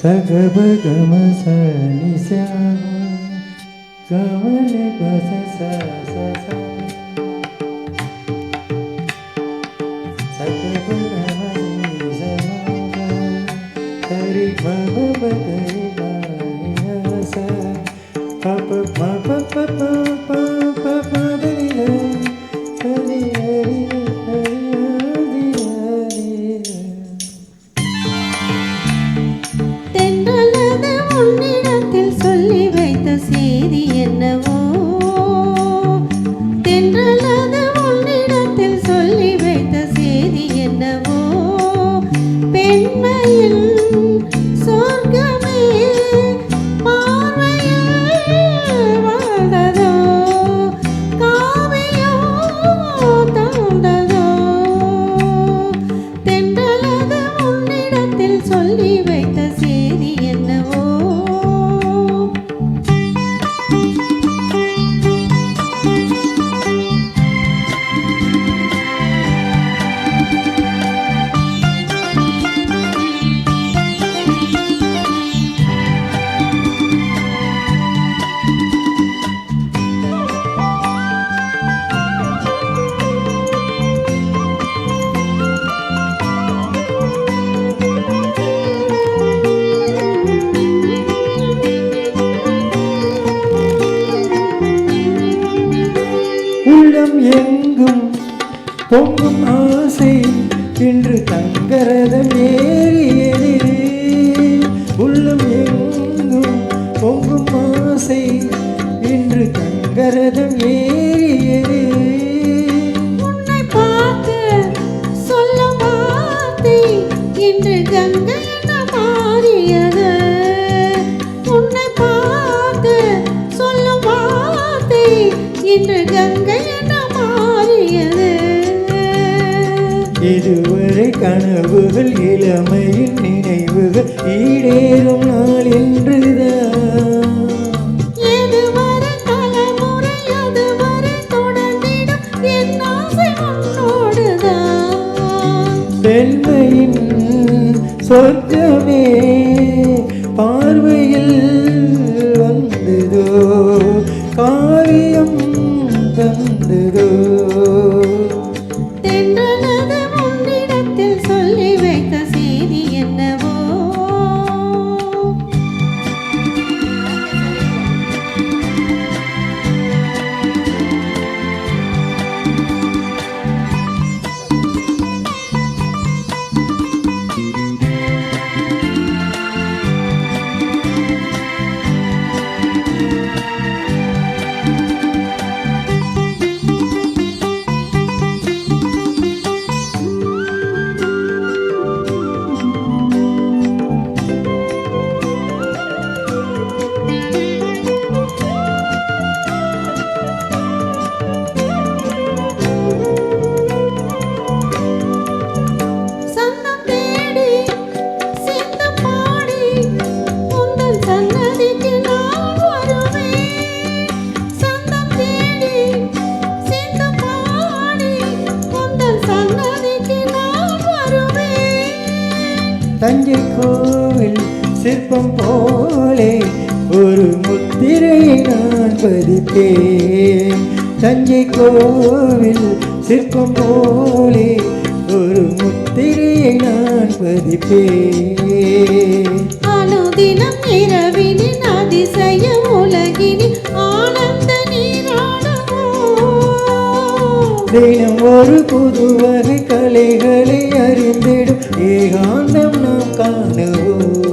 Sagabagama sa ni sa gamane pa sa sa sa sa Sagabagama ni sa ma Hari ma ma ma kari ma ya sa pa pa ma pa pa pa pa pa pa dari la hari hari hari hari தென்றலது உன்னிடத்தில் சொல்லி வைத்த செய்தி என்னவோ தென்றலது உன்னிடத்தில் சொல்லி வைத்த செய்தி என்னவோ பெண்மையில் சொர்க்கமே பார்வையில் வாழ்ந்ததோ காவியம் தந்ததோ தென்றலது உன்னிடத்தில் சொல்லி வைத்த செய்தி என்னவோ உள்ளம் எங்கும் பொங்கும் ஆசை இன்று தங்கரதம் ஏறியது உள்ளம் எங்கும் பொங்கும் ஆசை இன்று தங்கரதம் ஏறியது உன்னை பார்த்து சொல்லும் வார்த்தை இன்று கங்கை என மாறியது உன்னை பார்த்து சொல்லும் வார்த்தை இன்று கங்கை என மாறியது இதுவரை கனவுகள் இளமையின் நினைவுகள் ஈடேறும் நாள் என்றுதான் எதுவரை தலைமுறை அதுவரை தொடர்ந்திடும் என் ஆசை உன்னோடுதான் பெண்மையின் சொர்க்கமே பார்வையில் வந்ததோ காரியம் தந்ததோ தென்றலது உன்னிடத்தில் சொல்லி வைத்த செய்தி என்னவோ சந்தம் தேடி சிந்து பாடி உந்தன் சன்னதிக்கு நான் வருவேன் சந்தம் தேடி சிந்து பாடி உந்தன் சன்னதிக்கு நான் வருவேன் தஞ்சை கோவில் சிற்பம் போலே ஒரு முத்திரையை நான் பதிப்பேன் தஞ்சை கோவில் சிற்பம் போலே ஒரு முத்திரையை நான் பதிப்பேன் அனுதினம் இரவினின் அதிசய உலகினில் ஆனந்த நீராடுவோ தினம் ஒரு புது வகை கலைகளை அறிந்திடும் ஏகாந்தம் நாம் காணுவோம்